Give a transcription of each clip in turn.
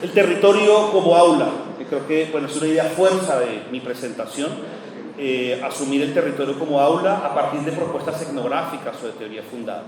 El territorio como aula, que creo que es una idea fuerza de mi presentación, asumir el territorio como aula a partir de propuestas etnográficas o de teoría fundada.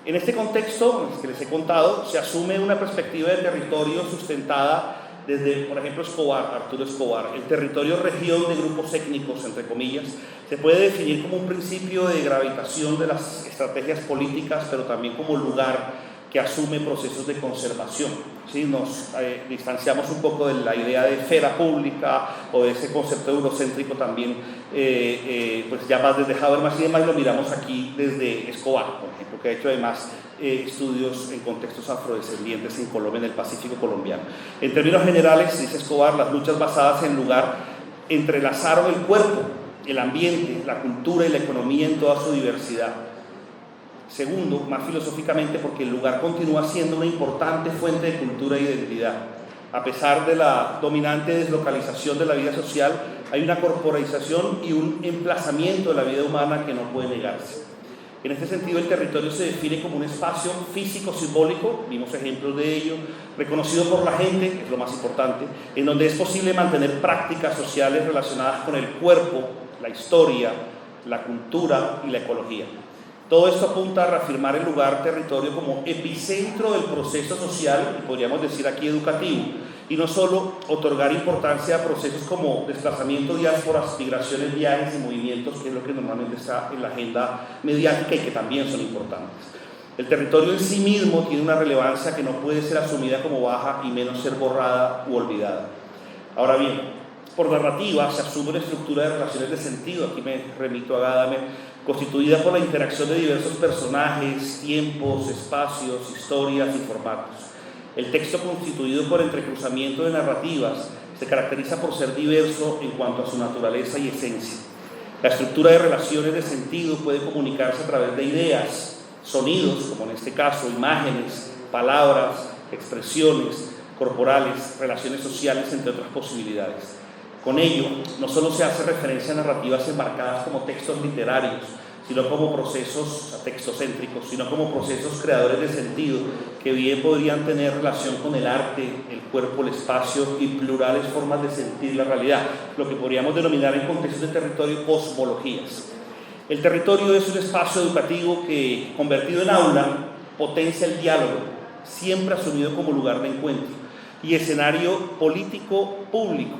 En este contexto, que les he contado, se asume una perspectiva de territorio sustentada desde, por ejemplo, Arturo Escobar. El territorio región de grupos étnicos, entre comillas, se puede definir como un principio de gravitación de las estrategias políticas, pero también como lugar que asume procesos de conservación. ¿Sí? Nos distanciamos un poco de la idea de esfera pública o de ese concepto eurocéntrico también, pues ya más desde Habermas y demás, lo miramos aquí desde Escobar, por ejemplo, que ha hecho además estudios en contextos afrodescendientes en Colombia, en el Pacífico colombiano. En términos generales, dice Escobar, las luchas basadas en lugar entrelazaron el cuerpo, el ambiente, la cultura y la economía en toda su diversidad. Segundo, más filosóficamente, porque el lugar continúa siendo una importante fuente de cultura e identidad. A pesar de la dominante deslocalización de la vida social, hay una corporalización y un emplazamiento de la vida humana que no puede negarse. En este sentido, el territorio se define como un espacio físico-simbólico, vimos ejemplos de ello, reconocido por la gente, que es lo más importante, en donde es posible mantener prácticas sociales relacionadas con el cuerpo, la historia, la cultura y la ecología. Todo esto apunta a reafirmar el lugar territorio como epicentro del proceso social, y podríamos decir aquí educativo, y no solo otorgar importancia a procesos como desplazamiento, diásporas, migraciones, viajes y movimientos, que es lo que normalmente está en la agenda mediática y que también son importantes. El territorio en sí mismo tiene una relevancia que no puede ser asumida como baja y menos ser borrada u olvidada. Ahora bien, por narrativa se asume una estructura de relaciones de sentido, aquí me remito a Gadamer, constituida por la interacción de diversos personajes, tiempos, espacios, historias y formatos. El texto, constituido por entrecruzamiento de narrativas, se caracteriza por ser diverso en cuanto a su naturaleza y esencia. La estructura de relaciones de sentido puede comunicarse a través de ideas, sonidos, como en este caso, imágenes, palabras, expresiones corporales, relaciones sociales, entre otras posibilidades. Con ello, no solo se hace referencia a narrativas enmarcadas como textos literarios, sino como procesos textocéntricos, sino como procesos creadores de sentido, que bien podrían tener relación con el arte, el cuerpo, el espacio y plurales formas de sentir la realidad, lo que podríamos denominar en contextos de territorio cosmologías. El territorio es un espacio educativo que, convertido en aula, potencia el diálogo, siempre asumido como lugar de encuentro, y escenario político público,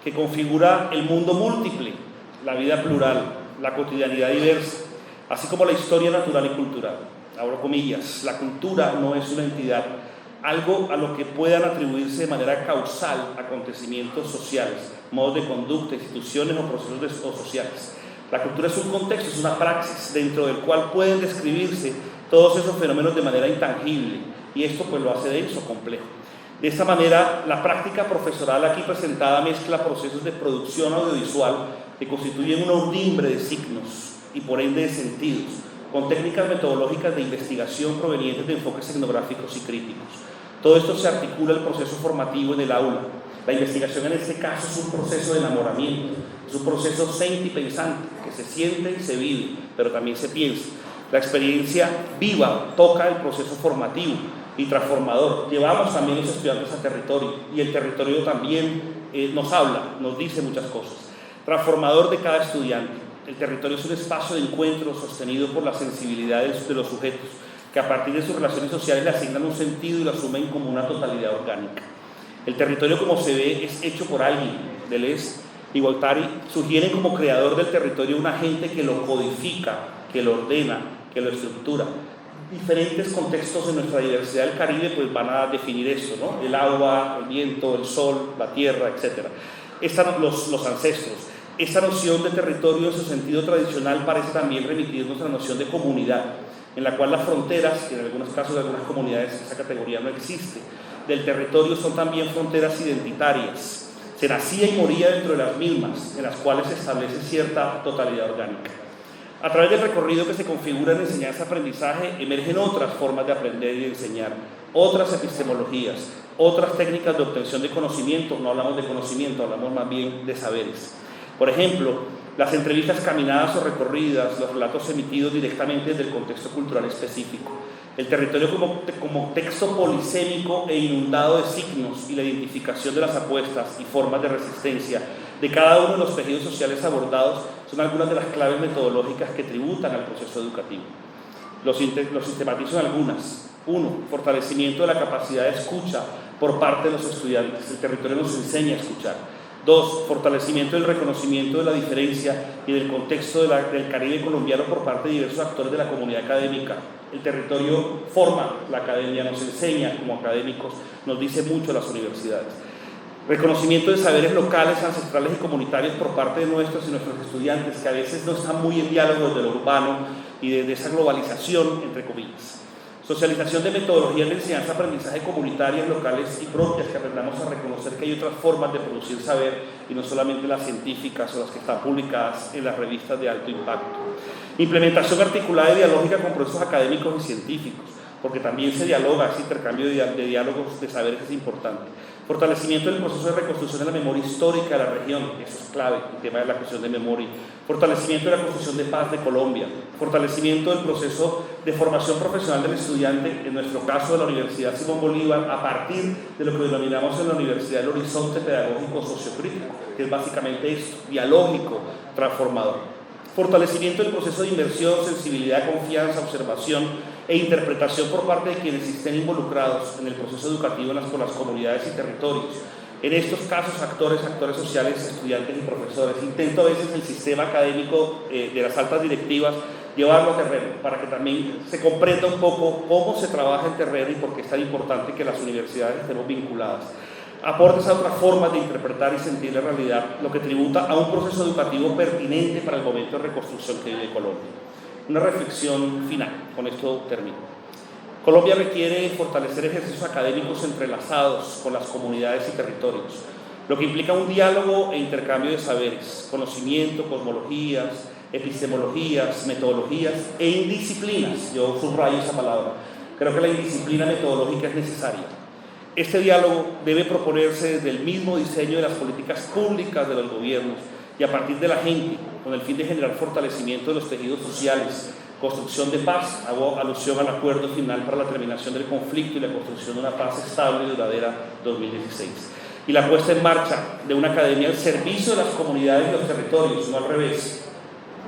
que configura el mundo múltiple, la vida plural, la cotidianidad diversa, así como la historia natural y cultural. Abro comillas, la cultura no es una entidad, algo a lo que puedan atribuirse de manera causal acontecimientos sociales, modos de conducta, instituciones o procesos sociales. La cultura es un contexto, es una praxis dentro del cual pueden describirse todos esos fenómenos de manera intangible, y esto pues lo hace denso, complejo. De esta manera, la práctica profesoral aquí presentada mezcla procesos de producción audiovisual que constituyen una urdimbre de signos y por ende de sentidos, con técnicas metodológicas de investigación provenientes de enfoques etnográficos y críticos. Todo esto se articula el proceso formativo en el aula. La investigación en este caso es un proceso de enamoramiento, es un proceso sentipensante, que se siente y se vive, pero también se piensa. La experiencia viva toca el proceso formativo y transformador. Llevamos también los estudiantes al territorio, y el territorio también nos habla, nos dice muchas cosas. Transformador de cada estudiante. El territorio es un espacio de encuentro sostenido por las sensibilidades de los sujetos, que a partir de sus relaciones sociales le asignan un sentido y lo asumen como una totalidad orgánica. El territorio, como se ve, es hecho por alguien. Deleuze y Guattari sugieren como creador del territorio un agente que lo codifica, que lo ordena, que lo estructura. Diferentes contextos de nuestra diversidad del Caribe pues van a definir esto, ¿no? El agua, el viento, el sol, la tierra, etc. Los ancestros. Esta noción de territorio en su sentido tradicional parece también remitirnos a la noción de comunidad, en la cual las fronteras, que en algunos casos de algunas comunidades esa categoría no existe, del territorio son también fronteras identitarias. Se nacía y moría dentro de las mismas, en las cuales se establece cierta totalidad orgánica. A través del recorrido que se configura en enseñanza-aprendizaje, emergen otras formas de aprender y de enseñar, otras epistemologías, otras técnicas de obtención de conocimiento. No hablamos de conocimiento, hablamos más bien de saberes. Por ejemplo, las entrevistas caminadas o recorridas, los relatos emitidos directamente desde el contexto cultural específico, El territorio como texto polisémico e inundado de signos y la identificación de las apuestas y formas de resistencia de cada uno de los tejidos sociales abordados son algunas de las claves metodológicas que tributan al proceso educativo. Los sistematizo en algunas. 1. Fortalecimiento de la capacidad de escucha por parte de los estudiantes. El territorio nos enseña a escuchar. 2. Fortalecimiento del reconocimiento de la diferencia y del contexto del Caribe colombiano por parte de diversos actores de la comunidad académica. El territorio forma la academia, nos enseña como académicos, nos dice mucho a las universidades. Reconocimiento de saberes locales, ancestrales y comunitarios por parte de nuestros y nuestros estudiantes, que a veces no están muy en diálogo desde lo urbano y desde esa globalización, entre comillas. Socialización de metodologías de enseñanza-aprendizaje comunitarias, locales y propias, que aprendamos a reconocer que hay otras formas de producir saber y no solamente las científicas o las que están publicadas en las revistas de alto impacto. Implementación articulada y dialógica con procesos académicos y científicos, porque también se dialoga, ese intercambio de diálogos de saberes es importante. Fortalecimiento del proceso de reconstrucción de la memoria histórica de la región, eso es clave, el tema de la cuestión de memoria. Fortalecimiento de la construcción de paz de Colombia. Fortalecimiento del proceso de formación profesional del estudiante, en nuestro caso de la Universidad Simón Bolívar, a partir de lo que denominamos en la universidad el horizonte pedagógico sociocrítico, que es básicamente esto, dialógico, transformador. Fortalecimiento del proceso de inversión, sensibilidad, confianza, observación e interpretación por parte de quienes estén involucrados en el proceso educativo por las comunidades y territorios. En estos casos, actores sociales, estudiantes y profesores. Intento a veces el sistema académico de las altas directivas llevarlo a terreno para que también se comprenda un poco cómo se trabaja en terreno y por qué es tan importante que las universidades estemos vinculadas. Aportes a otras formas de interpretar y sentir la realidad, lo que tributa a un proceso educativo pertinente para el momento de reconstrucción que vive Colombia. Una reflexión final, con esto termino. Colombia requiere fortalecer ejercicios académicos entrelazados con las comunidades y territorios, lo que implica un diálogo e intercambio de saberes, conocimiento, cosmologías, epistemologías, metodologías e indisciplinas. Yo subrayo esa palabra. Creo que la indisciplina metodológica es necesaria. Este diálogo debe proponerse desde el mismo diseño de las políticas públicas de los gobiernos y a partir de la gente, con el fin de generar fortalecimiento de los tejidos sociales, construcción de paz, hago alusión al acuerdo final para la terminación del conflicto y la construcción de una paz estable y duradera 2016. Y la puesta en marcha de una academia al servicio de las comunidades y los territorios, no al revés.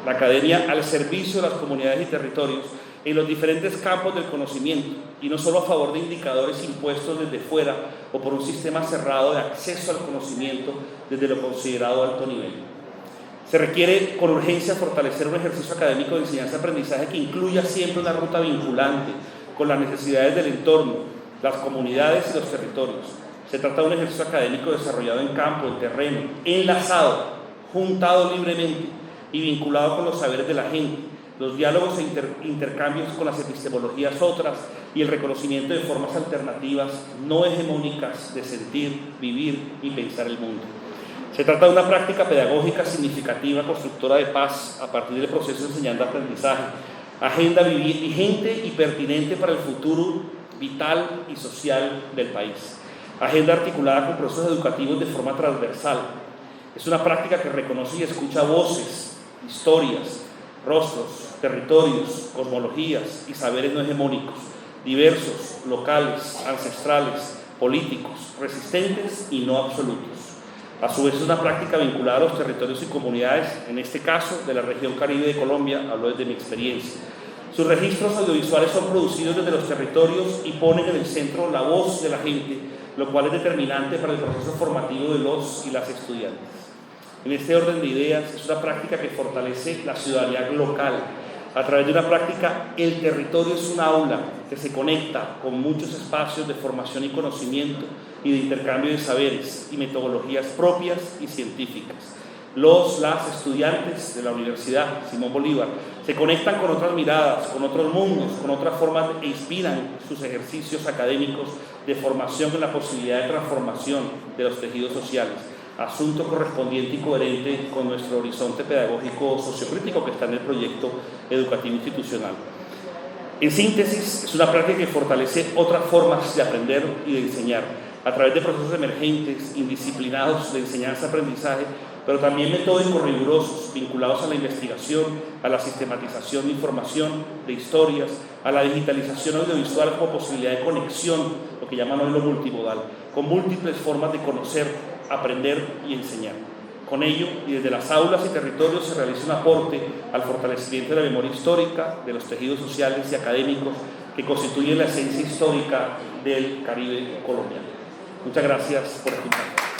La academia al servicio de las comunidades y territorios en los diferentes campos del conocimiento y no solo a favor de indicadores impuestos desde fuera o por un sistema cerrado de acceso al conocimiento desde lo considerado alto nivel. Se requiere con urgencia fortalecer un ejercicio académico de enseñanza-aprendizaje que incluya siempre una ruta vinculante con las necesidades del entorno, las comunidades y los territorios. Se trata de un ejercicio académico desarrollado en campo, en terreno, enlazado, juntado libremente y vinculado con los saberes de la gente, los diálogos e intercambios con las epistemologías otras y el reconocimiento de formas alternativas no hegemónicas de sentir, vivir y pensar el mundo. Se trata de una práctica pedagógica significativa, constructora de paz a partir del proceso de enseñanza-aprendizaje, agenda vigente y pertinente para el futuro vital y social del país, agenda articulada con procesos educativos de forma transversal. Es una práctica que reconoce y escucha voces, historias, rostros, territorios, cosmologías y saberes no hegemónicos, diversos, locales, ancestrales, políticos, resistentes y no absolutos. A su vez es una práctica vinculada a los territorios y comunidades, en este caso de la región Caribe de Colombia, hablo desde mi experiencia. Sus registros audiovisuales son producidos desde los territorios y ponen en el centro la voz de la gente, lo cual es determinante para el proceso formativo de los y las estudiantes. En este orden de ideas, es una práctica que fortalece la ciudadanía local. A través de una práctica, el territorio es un aula que se conecta con muchos espacios de formación y conocimiento y de intercambio de saberes y metodologías propias y científicas. Las estudiantes de la Universidad Simón Bolívar se conectan con otras miradas, con otros mundos, con otras formas e inspiran sus ejercicios académicos de formación en la posibilidad de transformación de los tejidos sociales. Asunto correspondiente y coherente con nuestro horizonte pedagógico sociocrítico que está en el proyecto educativo institucional. En síntesis, es una práctica que fortalece otras formas de aprender y de enseñar a través de procesos emergentes, indisciplinados de enseñanza-aprendizaje, pero también metódicos rigurosos vinculados a la investigación, a la sistematización de información, de historias, a la digitalización audiovisual como posibilidad de conexión, lo que llaman hoy lo multimodal, con múltiples formas de conocer, aprender y enseñar. Con ello, y desde las aulas y territorios se realiza un aporte al fortalecimiento de la memoria histórica, de los tejidos sociales y académicos que constituyen la esencia histórica del Caribe colombiano. Muchas gracias por escuchar.